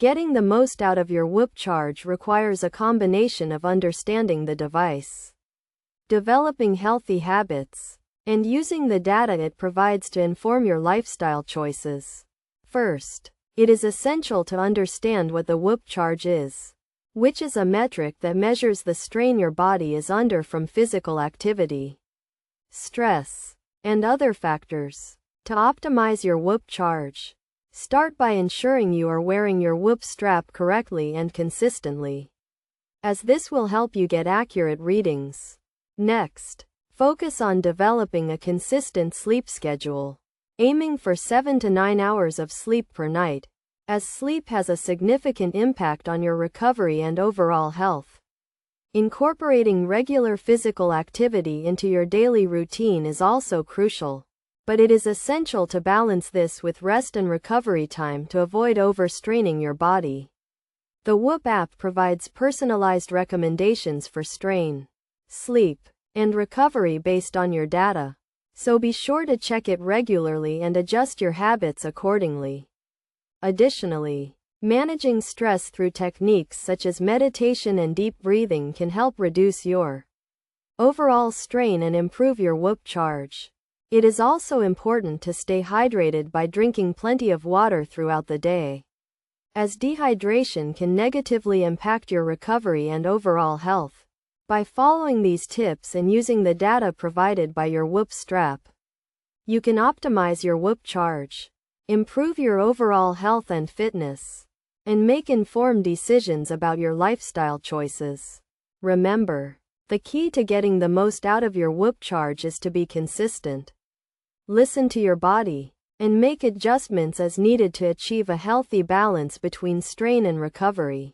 Getting the most out of your Whoop charge requires a combination of understanding the device, developing healthy habits, and using the data it provides to inform your lifestyle choices. First, it is essential to understand what the Whoop charge is, which is a metric that measures the strain your body is under from physical activity, stress, and other factors. To optimize your Whoop charge, start by ensuring you are wearing your Whoop strap correctly and consistently, as this will help you get accurate readings. Next, focus on developing a consistent sleep schedule, aiming for 7 to 9 hours of sleep per night, as sleep has a significant impact on your recovery and overall health. Incorporating regular physical activity into your daily routine is also crucial, but it is essential to balance this with rest and recovery time to avoid overstraining your body. The Whoop app provides personalized recommendations for strain, sleep, and recovery based on your data, so be sure to check it regularly and adjust your habits accordingly. Additionally, managing stress through techniques such as meditation and deep breathing can help reduce your overall strain and improve your Whoop charge. It is also important to stay hydrated by drinking plenty of water throughout the day, as dehydration can negatively impact your recovery and overall health. By following these tips and using the data provided by your Whoop strap, you can optimize your Whoop charge, improve your overall health and fitness, and make informed decisions about your lifestyle choices. Remember, the key to getting the most out of your Whoop charge is to be consistent. Listen to your body, and make adjustments as needed to achieve a healthy balance between strain and recovery.